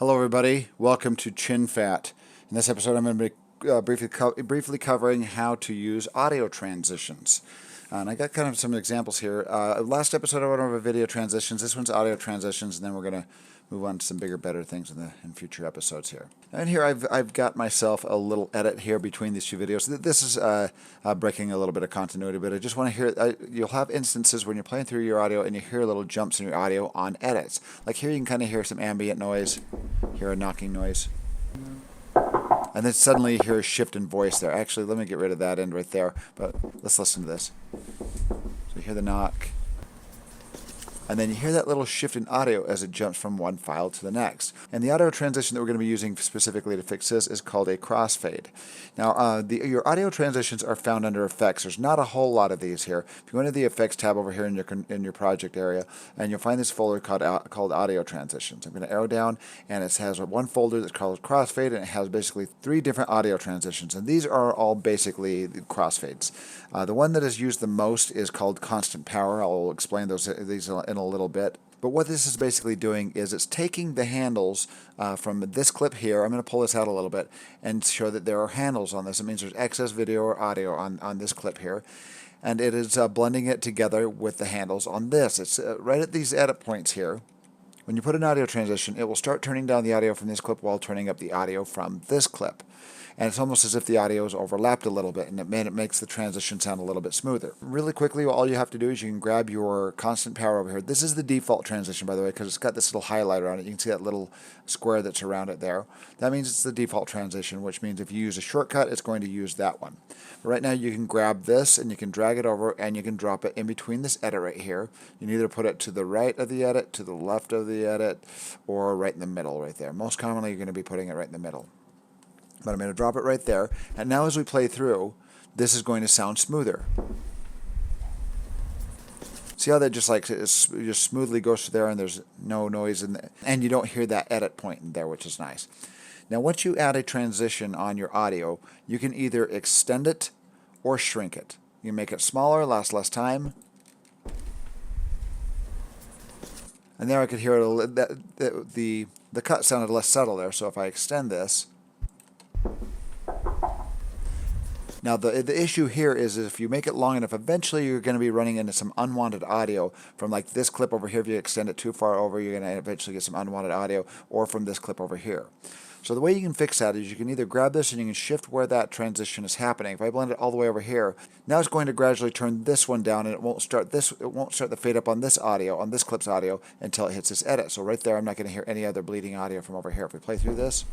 Hello everybody, welcome to Chin Fat. In this episode I'm going to be briefly covering how to use audio transitions. And I got kind of some examples here. Last episode I went over video transitions, this one's audio transitions, and then we're going to move on to some bigger, better things in future episodes here. And here I've got myself a little edit here between these two videos. This is breaking a little bit of continuity, but I just want to hear, you'll have instances when you're playing through your audio and you hear little jumps in your audio on edits. Like here you can kind of hear some ambient noise, hear a knocking noise. And then suddenly you hear a shift in voice there. Actually, let me get rid of that end right there, but let's listen to this. So you hear the knock. And then you hear that little shift in audio as it jumps from one file to the next. And the audio transition that we're going to be using specifically to fix this is called a crossfade. Now, your audio transitions are found under effects. There's not a whole lot of these here. If you go into the effects tab over here in your project area, and you'll find this folder called audio transitions. I'm going to arrow down, and it has one folder that's called crossfade, and it has basically 3 different audio transitions. And these are all basically the crossfades. The one that is used the most is called constant power. I'll explain these in a little bit. But what this is basically doing is it's taking the handles from this clip here. I'm going to pull this out a little bit and show that there are handles on this. It means there's excess video or audio on this clip here. And it is blending it together with the handles on this. It's right at these edit points here. When you put an audio transition, it will start turning down the audio from this clip while turning up the audio from this clip. And it's almost as if the audio is overlapped a little bit, and it makes the transition sound a little bit smoother. Really quickly, all you have to do is you can grab your constant power over here. This is the default transition, by the way, because it's got this little highlighter on it. You can see that little square that's around it there. That means it's the default transition, which means if you use a shortcut, it's going to use that one. But right now, you can grab this, and you can drag it over, and you can drop it in between this edit right here. You can either put it to the right of the edit, to the left of the edit, or right in the middle right there. Most commonly, you're going to be putting it right in the middle. But I'm going to drop it right there, and now as we play through, this is going to sound smoother. See how that just smoothly goes through there, and there's no noise, and you don't hear that edit point in there, which is nice. Now once you add a transition on your audio, you can either extend it or shrink it. You can make it smaller, last less time. And there I could hear it, the cut sounded less subtle there, so if I extend this. Now the issue here is if you make it long enough, eventually you're going to be running into some unwanted audio from like this clip over here. If you extend it too far over, you're going to eventually get some unwanted audio, or from this clip over here. So the way you can fix that is you can either grab this and you can shift where that transition is happening. If I blend it all the way over here, now it's going to gradually turn this one down, and it won't start the fade up on this audio, on this clip's audio, until it hits this edit. So right there, I'm not going to hear any other bleeding audio from over here. If we play through this,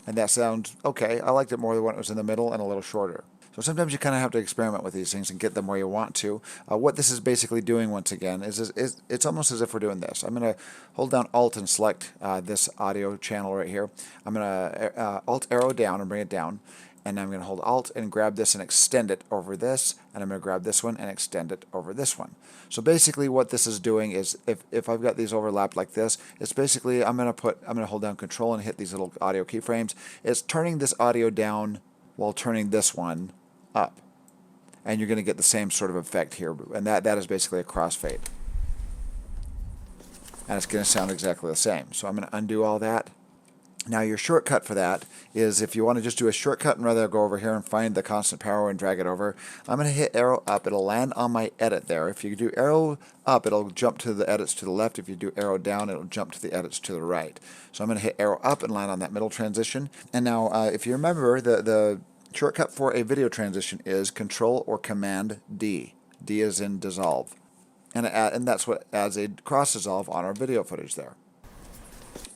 and that sounds okay. I liked it more when it was in the middle and a little shorter. So sometimes you kind of have to experiment with these things and get them where you want to. What this is basically doing, once again, is it's almost as if we're doing this. I'm going to hold down Alt and select this audio channel right here. I'm going to Alt arrow down and bring it down. And I'm going to hold Alt and grab this and extend it over this, and I'm going to grab this one and extend it over this one. So basically what this is doing is, if I've got these overlapped like this, it's basically I'm going to hold down Control and hit these little audio keyframes. It's turning this audio down while turning this one up. And you're going to get the same sort of effect here, and that is basically a crossfade. And it's going to sound exactly the same. So I'm going to undo all that. Now your shortcut for that is, if you want to just do a shortcut and rather go over here and find the constant power and drag it over, I'm going to hit arrow up. It'll land on my edit there. If you do arrow up, it'll jump to the edits to the left. If you do arrow down, it'll jump to the edits to the right. So I'm going to hit arrow up and land on that middle transition. And now if you remember, the shortcut for a video transition is Control or Command D. D is in dissolve. And that's what adds a cross dissolve on our video footage there.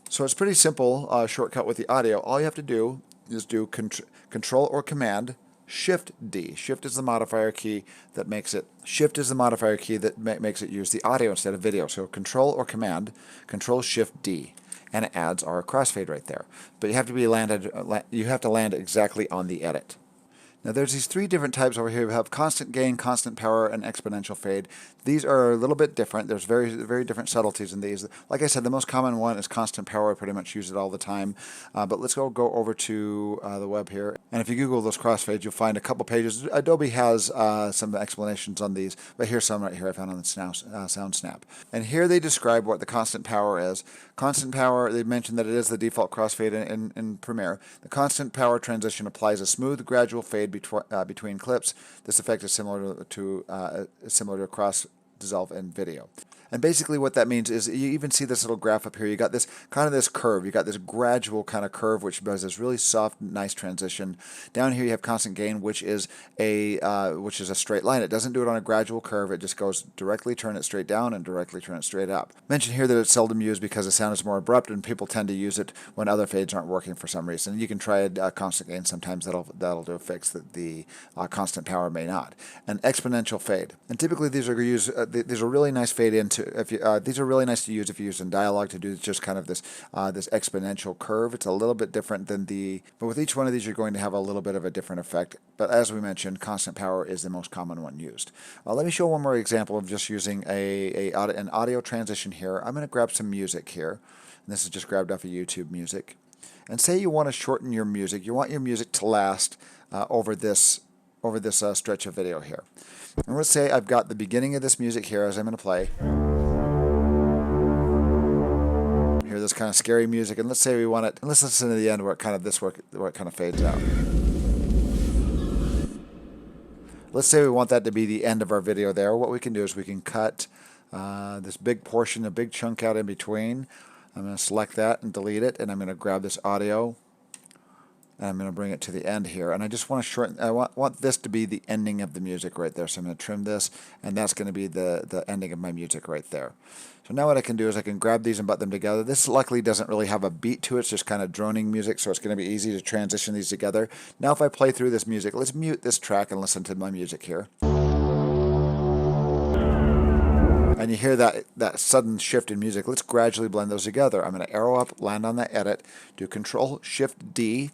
So it's pretty simple shortcut with the audio. All you have to do is do Control or Command Shift D. Shift is the modifier key that makes it makes it use the audio instead of video. So Control or Command Control Shift D, and it adds our crossfade right there. But you have to land exactly on the edit. Now there's these three different types over here. We have constant gain, constant power, and exponential fade. These are a little bit different. There's very different subtleties in these. Like I said, the most common one is constant power. I pretty much use it all the time. But let's go over to the web here. And if you Google those crossfades, you'll find a couple pages. Adobe has some explanations on these, but here's some right here I found on the SoundSnap. And here they describe what the constant power is. Constant power, they mentioned that it is the default crossfade in Premiere. The constant power transition applies a smooth, gradual fade between clips. This effect is similar to cross dissolve in video. And basically what that means is you even see this little graph up here. You got this kind of this curve. You got this gradual kind of curve which does this really soft, nice transition. Down here you have constant gain, which is a straight line. It doesn't do it on a gradual curve. It just goes directly turn it straight down and directly turn it straight up. Mention here that it's seldom used because the sound is more abrupt and people tend to use it when other fades aren't working for some reason. You can try a constant gain sometimes. That'll do a fix that the constant power may not. An exponential fade. And typically these are used. These are really nice fade into. These are really nice to use if you use in dialogue to do just kind of this this exponential curve. It's a little bit different than but with each one of these you're going to have a little bit of a different effect. But as we mentioned, constant power is the most common one used. Let me show one more example of just using an audio transition here. I'm going to grab some music here. And this is just grabbed off of YouTube Music. And say you want to shorten your music. You want your music to last over this stretch of video here. And let's say I've got the beginning of this music here as I'm going to play. Hear this kind of scary music, and let's say we want it. And let's listen to the end where it kind of fades out. Let's say we want that to be the end of our video there. What we can do is we can cut this big portion, a big chunk out in between. I'm going to select that and delete it, and I'm going to grab this audio. And I'm going to bring it to the end here. And I just want to shorten, I want this to be the ending of the music right there. So I'm going to trim this, and that's going to be the ending of my music right there. So now what I can do is I can grab these and butt them together. This luckily doesn't really have a beat to it. It's just kind of droning music, so it's going to be easy to transition these together. Now if I play through this music, let's mute this track and listen to my music here. And you hear that sudden shift in music. Let's gradually blend those together. I'm going to arrow up, land on that edit, do Control-Shift-D.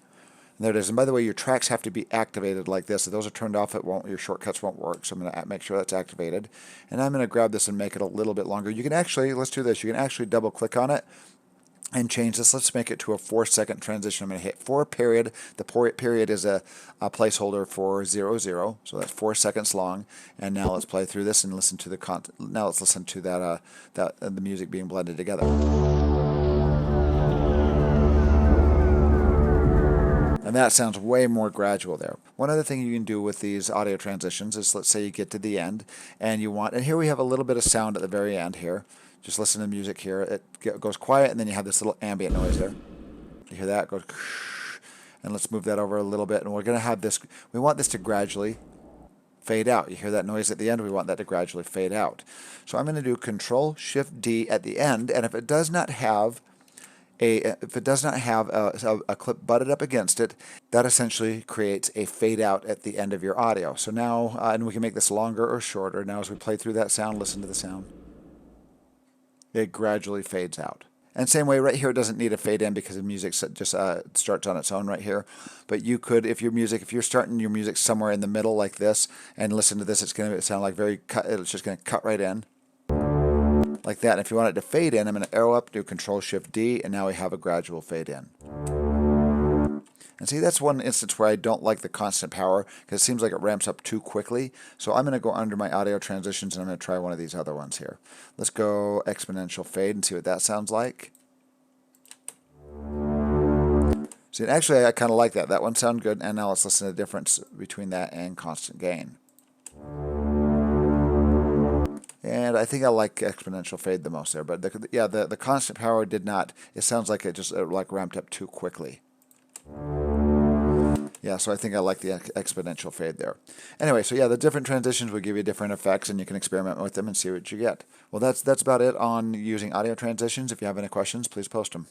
There it is. And by the way, your tracks have to be activated like this. If those are turned off, your shortcuts won't work. So I'm going to make sure that's activated. And I'm going to grab this and make it a little bit longer. You can actually, let's do this. You can actually double click on it and change this. Let's make it to a 4-second transition. I'm going to hit 4 period. The period is a placeholder for 00. So that's 4 seconds long. And now let's play through this and listen to now let's listen to the music being blended together. And that sounds way more gradual there. One other thing you can do with these audio transitions is, let's say you get to the end and here we have a little bit of sound at the very end here. Just listen to the music here. It goes quiet, and then you have this little ambient noise there. You hear that? It goes, and let's move that over a little bit. And we're going to have this, we want this to gradually fade out. You hear that noise at the end? We want that to gradually fade out. So I'm going to do Control-Shift-D at the end, and if it does not have a clip butted up against it, that essentially creates a fade out at the end of your audio. So now, and we can make this longer or shorter. Now as we play through that sound, listen to the sound. It gradually fades out. And same way right here, it doesn't need a fade in because the music just starts on its own right here. But you could, if you're starting your music somewhere in the middle like this and listen to this, it's going to sound like it's just going to cut right in. Like that. And if you want it to fade in, I'm going to arrow up, do Control-Shift-D, and now we have a gradual fade in. And see, that's one instance where I don't like the constant power because it seems like it ramps up too quickly. So I'm going to go under my audio transitions and I'm going to try one of these other ones here. Let's go exponential fade and see what that sounds like. See, actually, I kind of like that. That one sounded good. And now let's listen to the difference between that and constant gain. And I think I like exponential fade the most there. But the constant power did not. It sounds like it just ramped up too quickly. Yeah, so I think I like the exponential fade there. Anyway, so yeah, the different transitions will give you different effects, and you can experiment with them and see what you get. Well, that's about it on using audio transitions. If you have any questions, please post them.